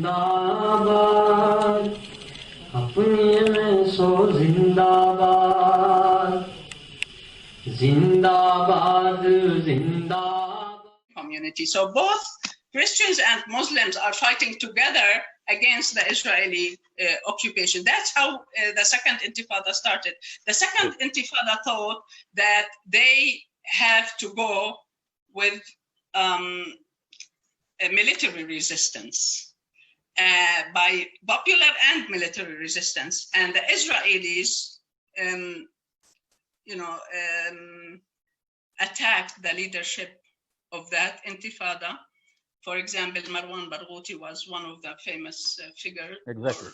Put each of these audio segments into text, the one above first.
जिंदाबाद अपने में सो जिंदाबाद जिंदाबाद जिंदाबाद community. So both Christians and Muslims are fighting together against the Israeli occupation. That's how the second intifada started. The second intifada thought that they have to go with a military resistance, by popular and military resistance. And the Israelis, attacked the leadership of that intifada. For example, Marwan Barghouti was one of the famous figures. Exactly.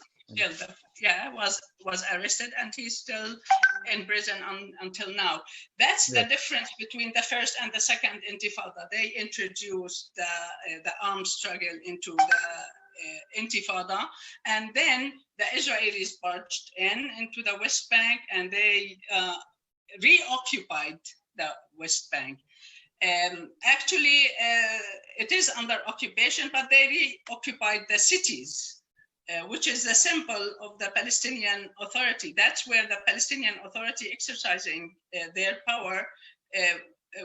Was arrested, and he's still in prison until now. That's the difference between the first and the second intifada. They introduced the armed struggle into the intifada, and then the Israelis barged into the West Bank, and they reoccupied the West Bank. Actually, it is under occupation, but they reoccupied the cities, which is the symbol of the Palestinian Authority. That's where the Palestinian Authority exercising their power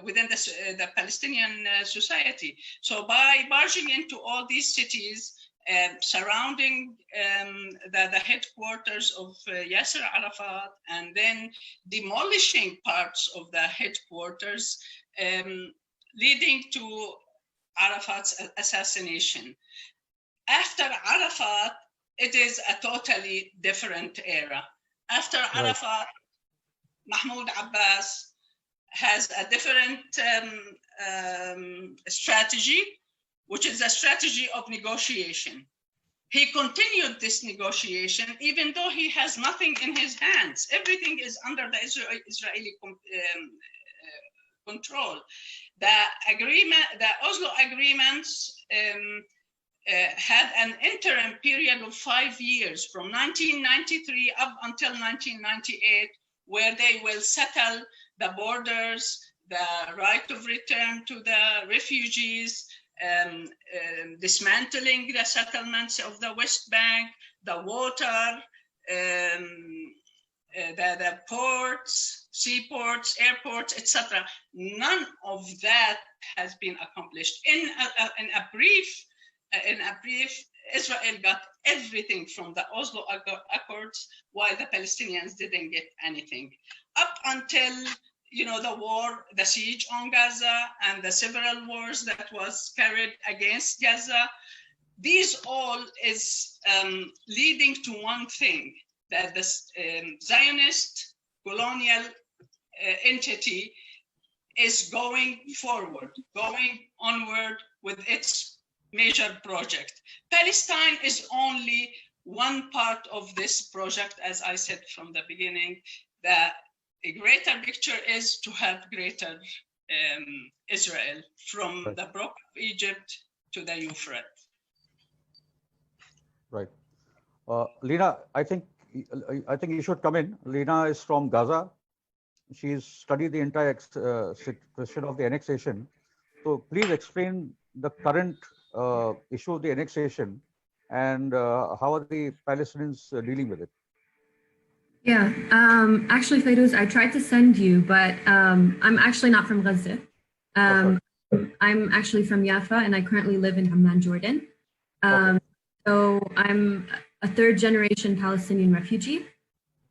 within the Palestinian society. So by barging into all these cities, surrounding the headquarters of Yasser Arafat, and then demolishing parts of the headquarters, leading to Arafat's assassination. After Arafat, it is a totally different era. After Arafat, Mahmoud Abbas has a different strategy, which is a strategy of negotiation. He continued this negotiation, even though he has nothing in his hands. Everything is under the Israeli control. The Oslo agreements had an interim period of 5 years, from 1993 up until 1998, where they will settle the borders, the right of return to the refugees, dismantling the settlements of the West Bank, the water, the ports, seaports, airports, etc. None of that has been accomplished. In a brief, Israel got everything from the Oslo Accords, while the Palestinians didn't get anything. Up until the war, the siege on Gaza, and the several wars that was carried against Gaza, these all is leading to one thing, that the Zionist colonial entity is going forward, going onward with its major project. Palestine is only one part of this project. As I said from the beginning, the greater picture is to have greater Israel, from the Brook of Egypt to the Euphrates. Right. Lena, I think you should come in. Lena is from Gaza. She's studied the entire question of the annexation. So please explain the current issue of the annexation, and how are the Palestinians dealing with it? Yeah, actually, Fayrouz, I tried to send you, but I'm actually not from Gaza. I'm actually from Jaffa, and I currently live in Amman, Jordan. So I'm a third-generation Palestinian refugee,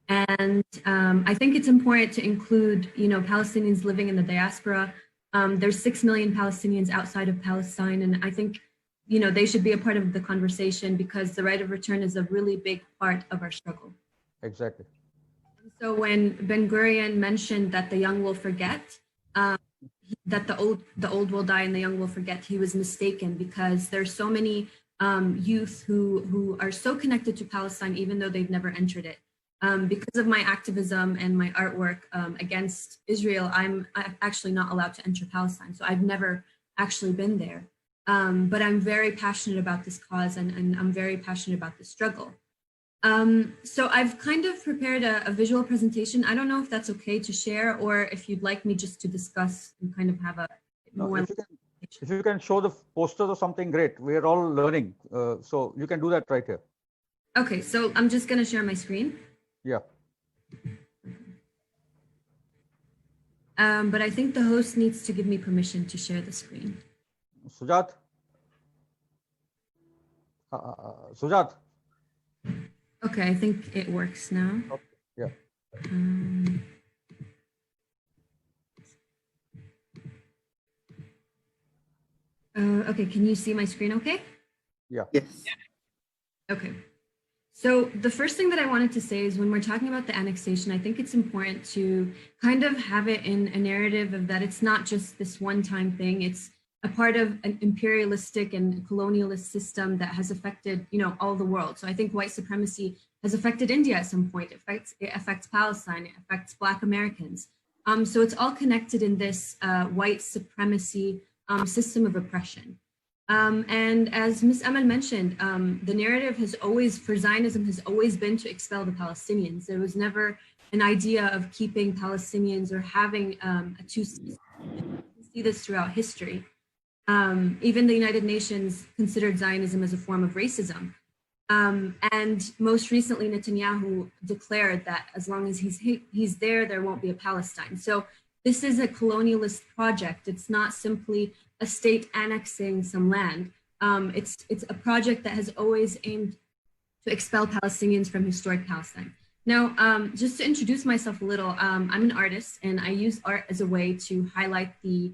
and I think it's important to include, Palestinians living in the diaspora. There's 6 million Palestinians outside of Palestine, and I think, they should be a part of the conversation, because the right of return is a really big part of our struggle. Exactly. So when Ben Gurion mentioned that the young will forget, that the old will die and the young will forget, he was mistaken, because there's so many youth who are so connected to Palestine, even though they've never entered it. Because of my activism and my artwork against Israel, I'm actually not allowed to enter Palestine. So I've never actually been there. But I'm very passionate about this cause, and I'm very passionate about the struggle. So I've kind of prepared a visual presentation. I don't know if that's okay to share, or if you'd like me just to discuss and kind of have a more. if you can show the posters or something, great. We are all learning. So you can do that right here. Okay, so I'm just going to share my screen. Yeah. But I think the host needs to give me permission to share the screen. Sujat? Sujat? Okay, I think it works now. Okay. Yeah. Okay, can you see my screen okay? Yeah. Yes. Okay. So the first thing that I wanted to say is when we're talking about the annexation, I think it's important to kind of have it in a narrative of that it's not just this one-time thing. It's a part of an imperialistic and colonialist system that has affected, all the world. So I think white supremacy has affected India at some point. It affects Palestine. It affects Black Americans. So it's all connected in this white supremacy system of oppression. And as Ms. Amal mentioned, the narrative for Zionism has always been to expel the Palestinians. There was never an idea of keeping Palestinians or having a two-state. We see this throughout history. Even the United Nations considered Zionism as a form of racism. And most recently, Netanyahu declared that as long as he's there won't be a Palestine. So this is a colonialist project. It's not simply a state annexing some land. It's a project that has always aimed to expel Palestinians from historic Palestine. Now, just to introduce myself a little, I'm an artist and I use art as a way to highlight the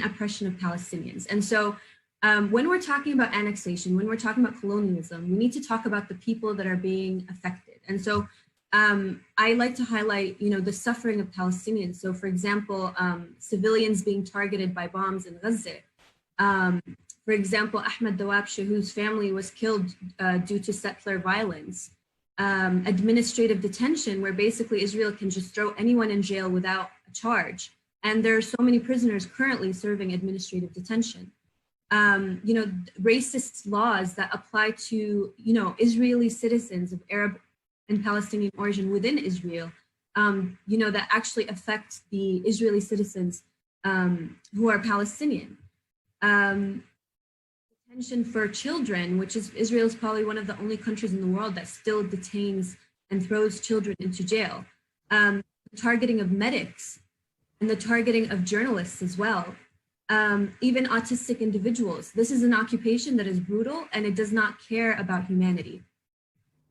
oppression of Palestinians. And so when we're talking about annexation, when we're talking about colonialism, we need to talk about the people that are being affected. And so I like to highlight, the suffering of Palestinians. So for example, civilians being targeted by bombs in Gaza. For example, Ahmed Dawabshe, whose family was killed due to settler violence. Administrative detention, where basically Israel can just throw anyone in jail without a charge. And there are so many prisoners currently serving administrative detention. Racist laws that apply to, Israeli citizens of Arab and Palestinian origin within Israel, that actually affect the Israeli citizens who are Palestinian. Detention for children, which is Israel is probably one of the only countries in the world that still detains and throws children into jail. The targeting of medics and the targeting of journalists as well. Even autistic individuals. This is an occupation that is brutal and it does not care about humanity.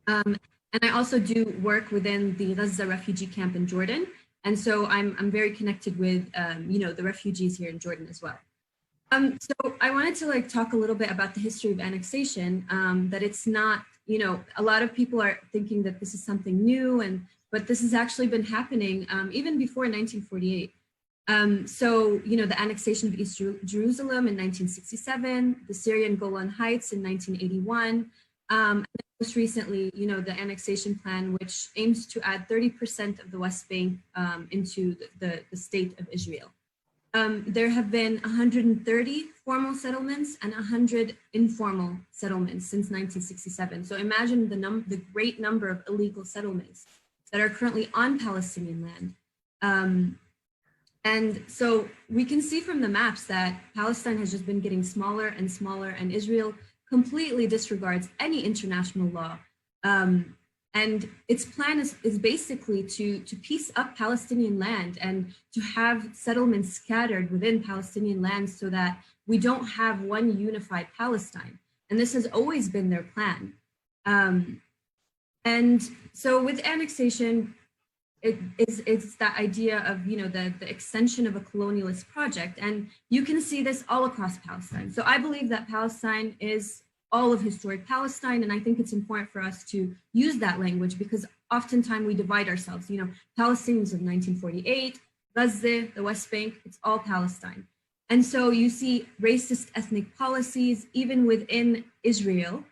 And I also do work within the Gaza refugee camp in Jordan. And so I'm very connected with, the refugees here in Jordan as well. So I wanted to talk a little bit about the history of annexation, that it's not, a lot of people are thinking that this is something new, but this has actually been happening even before 1948. So, the annexation of East Jerusalem in 1967, the Syrian Golan Heights in 1981, and most recently, the annexation plan, which aims to add 30% of the West Bank into the state of Israel. There have been 130 formal settlements and 100 informal settlements since 1967. So imagine the great number of illegal settlements that are currently on Palestinian land. And so we can see from the maps that Palestine has just been getting smaller and smaller, and Israel completely disregards any international law. And its plan is basically to piece up Palestinian land and to have settlements scattered within Palestinian lands so that we don't have one unified Palestine. And this has always been their plan. And so with annexation, it's that idea of, the extension of a colonialist project. And you can see this all across Palestine. So I believe that Palestine is all of historic Palestine. And I think it's important for us to use that language because oftentimes we divide ourselves, Palestinians of 1948, Gaza, the West Bank, it's all Palestine. And so you see racist ethnic policies, even within Israel.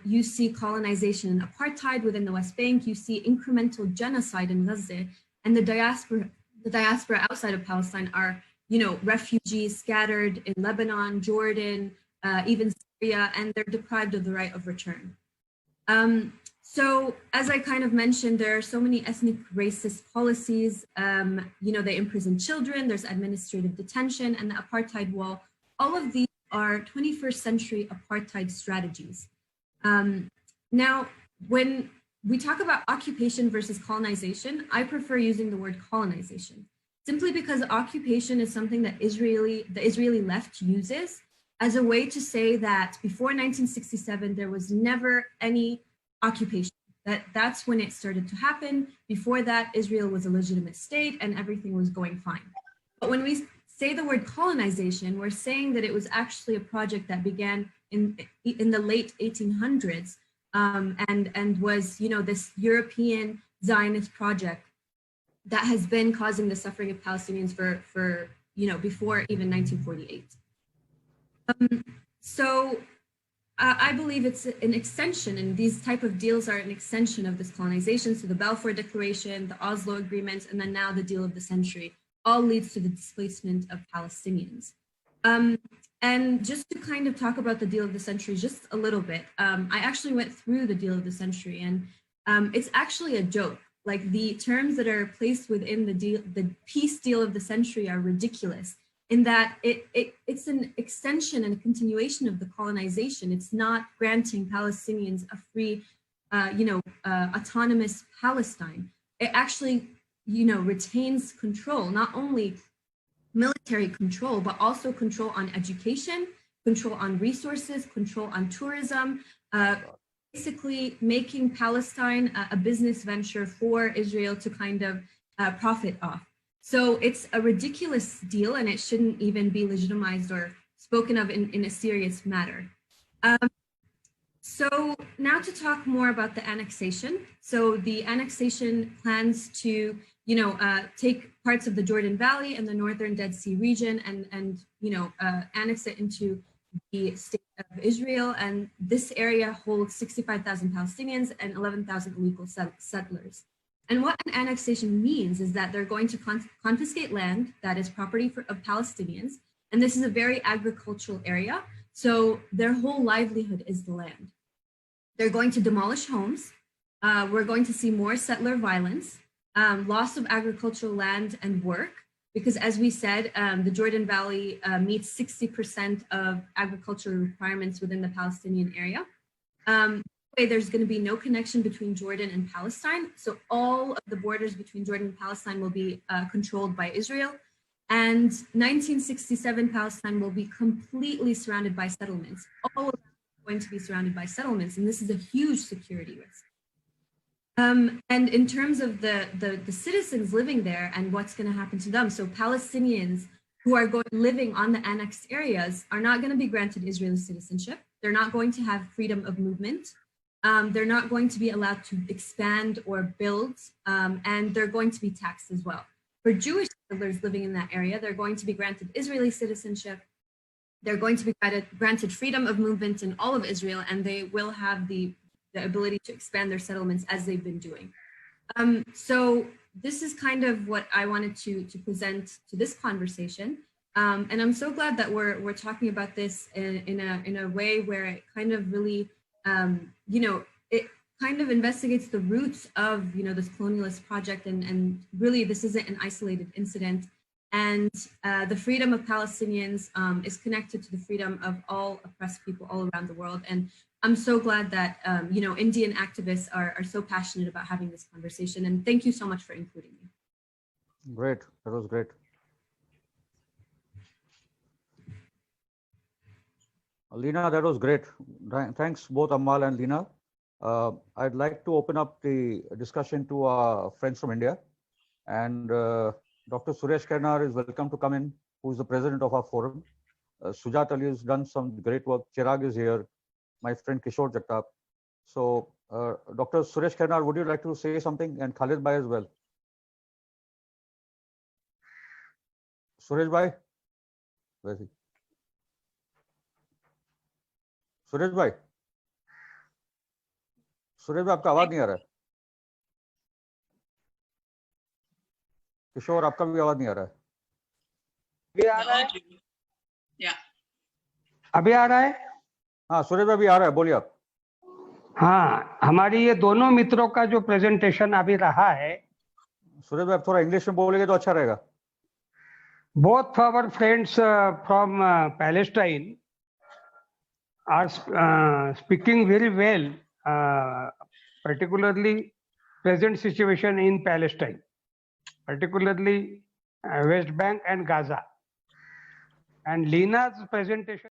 You see colonization and apartheid within the West Bank. You see incremental genocide in Gaza, and the diaspora outside of Palestine are, refugees scattered in Lebanon, Jordan, even Syria, and they're deprived of the right of return. So as I kind of mentioned, there are so many ethnic racist policies. They imprison children, there's administrative detention, and the apartheid wall all of these are 21st century apartheid strategies. Now, when we talk about occupation versus colonization, I prefer using the word colonization, simply because occupation is something that the Israeli left uses as a way to say that before 1967, there was never any occupation. That's when it started to happen. Before that, Israel was a legitimate state and everything was going fine. But when we say the word colonization, we're saying that it was actually a project that began in the late 1800s and was, this European Zionist project that has been causing the suffering of Palestinians for before even 1948. So I believe it's an extension, and these type of deals are an extension of this colonization. So the Balfour Declaration, the Oslo Agreement, and then now the deal of the century all leads to the displacement of Palestinians. And just to kind of talk about the deal of the century just a little bit, I actually went through the deal of the century, and it's actually a joke. Like, the terms that are placed within the peace deal of the century are ridiculous, in that it's an extension and a continuation of the colonization. It's not granting Palestinians a free, autonomous Palestine. It actually, retains control, not only military control, but also control on education, control on resources, control on tourism, basically making Palestine a business venture for Israel to kind of profit off. So it's a ridiculous deal, and it shouldn't even be legitimized or spoken of in a serious matter. So now to talk more about the annexation. So the annexation plans to, take parts of the Jordan Valley and the northern Dead Sea region and annex it into the state of Israel. And this area holds 65,000 Palestinians and 11,000 illegal settlers. And what an annexation means is that they're going to confiscate land that is property of Palestinians. And this is a very agricultural area. So their whole livelihood is the land. They're going to demolish homes. We're going to see more settler violence, loss of agricultural land and work, because as we said, the Jordan Valley meets 60% of agricultural requirements within the Palestinian area. There's going to be no connection between Jordan and Palestine. So all of the borders between Jordan and Palestine will be controlled by Israel. And 1967 Palestine will be completely surrounded by settlements. All of them are going to be surrounded by settlements. And this is a huge security risk. And in terms of the citizens living there and what's going to happen to them. So Palestinians who are living on the annexed areas are not going to be granted Israeli citizenship. They're not going to have freedom of movement. They're not going to be allowed to expand or build, and they're going to be taxed as well. For Jewish settlers living in that area, they're going to be granted Israeli citizenship. They're going to be granted freedom of movement in all of Israel, and they will have the ability to expand their settlements as they've been doing. So this is kind of what I wanted to present to this conversation. And I'm so glad that we're talking about this in a way where it kind of really it kind of investigates the roots of, this colonialist project, and really this isn't an isolated incident. And the freedom of Palestinians is connected to the freedom of all oppressed people all around the world. And I'm so glad that, Indian activists are so passionate about having this conversation. And thank you so much for including me. Great, that was great. Lina, that was great. Thanks both Amal and Lina. I'd like to open up the discussion to our friends from India. And Dr. Suresh Khairnar is welcome to come in, who is the president of our forum. Sujat Ali has done some great work. Chirag is here. My friend Kishore Jagtap. So Dr. Suresh Khairnar, would you like to say something? And Khalid Bhai as well. Suresh Bhai, where is he? Suresh भाई आपका आवाज नहीं आ रहा है। किशोर आपका भी आवाज नहीं आ रहा है। अभी आ रहा है? अभी आ रहा है? हाँ सुरेश भाई भी आ रहा है, बोलिए आप। हाँ, हमारी ये दोनों मित्रों का जो प्रेजेंटेशन अभी रहा है, सुरेश भाई थोड़ा इंग्लिश में बोलेंगे तो अच्छा रहेगा। both our friends from Palestine are speaking very well, particularly present situation in Palestine, particularly West Bank and Gaza. And Lina's presentation